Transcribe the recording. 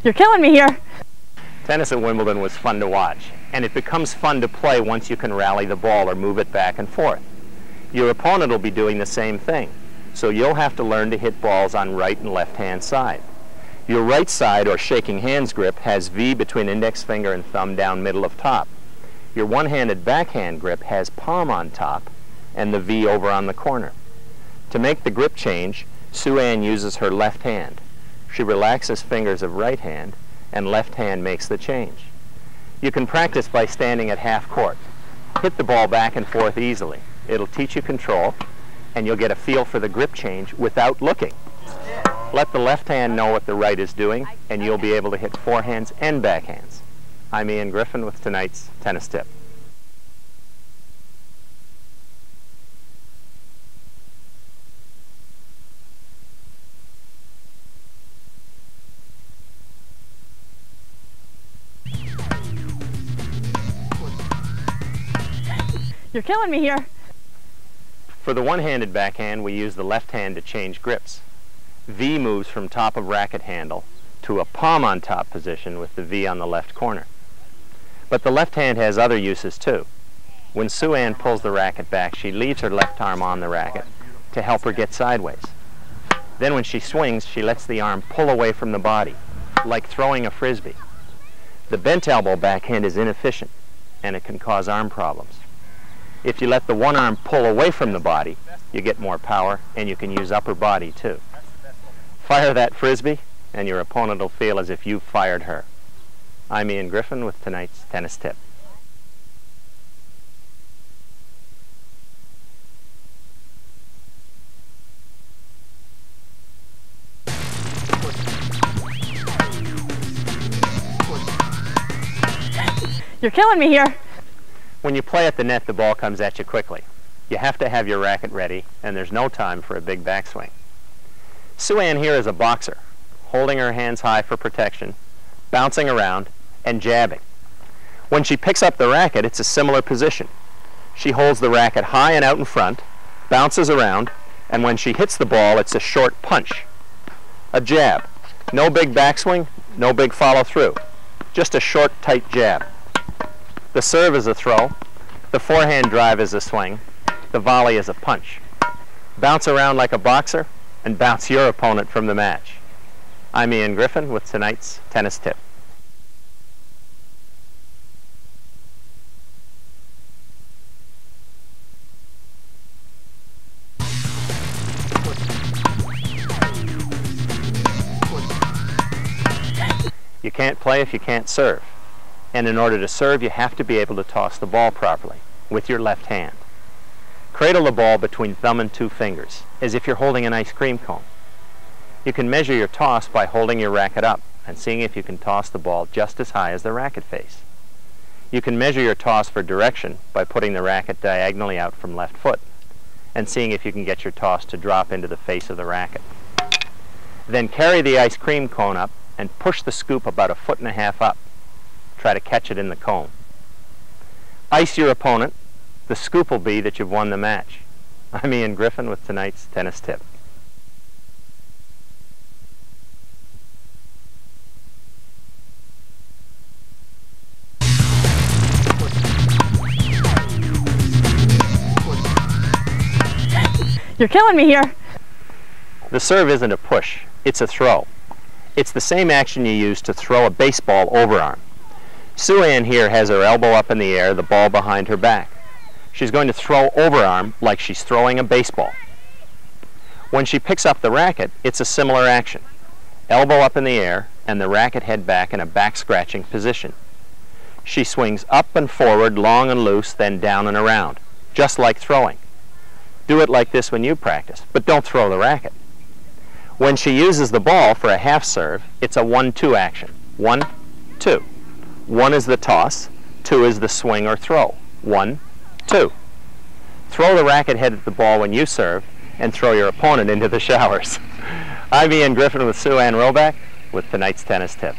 You're killing me here. Tennis at Wimbledon was fun to watch, and it becomes fun to play once you can rally the ball or move it back and forth. Your opponent will be doing the same thing, so you'll have to learn to hit balls on right and left-hand side. Your right side, or shaking hands grip, has V between index finger and thumb down middle of top. Your one-handed backhand grip has palm on top and the V over on the corner. To make the grip change, Sue Ann uses her left hand. She relaxes fingers of right hand, and left hand makes the change. You can practice by standing at half court. Hit the ball back and forth easily. It'll teach you control, and you'll get a feel for the grip change without looking. Let the left hand know what the right is doing, and you'll be able to hit forehands and backhands. I'm Ian Griffin with tonight's tennis tip. You're killing me here. For the one-handed backhand, we use the left hand to change grips. V moves from top of racket handle to a palm on top position with the V on the left corner. But the left hand has other uses too. When Sue Ann pulls the racket back, she leaves her left arm on the racket to help her get sideways. Then when she swings, she lets the arm pull away from the body, like throwing a frisbee. The bent elbow backhand is inefficient, and it can cause arm problems. If you let the one arm pull away from the body, you get more power, and you can use upper body too. Fire that frisbee, and your opponent will feel as if you fired her. I'm Ian Griffin with tonight's tennis tip. You're killing me here. When you play at the net, the ball comes at you quickly. You have to have your racket ready, and there's no time for a big backswing. Sue Ann here is a boxer, holding her hands high for protection, bouncing around, and jabbing. When she picks up the racket, it's a similar position. She holds the racket high and out in front, bounces around, and when she hits the ball, it's a short punch. A jab. No big backswing, no big follow through. Just a short, tight jab. The serve is a throw, the forehand drive is a swing, the volley is a punch. Bounce around like a boxer and bounce your opponent from the match. I'm Ian Griffin with tonight's tennis tip. You can't play if you can't serve. And in order to serve, you have to be able to toss the ball properly with your left hand. Cradle the ball between thumb and two fingers, as if you're holding an ice cream cone. You can measure your toss by holding your racket up and seeing if you can toss the ball just as high as the racket face. You can measure your toss for direction by putting the racket diagonally out from left foot and seeing if you can get your toss to drop into the face of the racket. Then carry the ice cream cone up and push the scoop about 1.5 feet up. Try to catch it in the cone. Ice your opponent. The scoop will be that you've won the match. I'm Ian Griffin with tonight's tennis tip. You're killing me here. The serve isn't a push, it's a throw. It's the same action you use to throw a baseball overarm. Sue Ann here has her elbow up in the air, the ball behind her back. She's going to throw overarm like she's throwing a baseball. When she picks up the racket, it's a similar action. Elbow up in the air and the racket head back in a back scratching position. She swings up and forward, long and loose, then down and around, just like throwing. Do it like this when you practice, but don't throw the racket. When she uses the ball for a half serve, it's a 1-2 action. 1, 2. 1 is the toss, 2 is the swing or throw. 1, 2. Throw the racket head at the ball when you serve and throw your opponent into the showers. I'm Ian Griffin with Sue Ann Robak with tonight's tennis tip.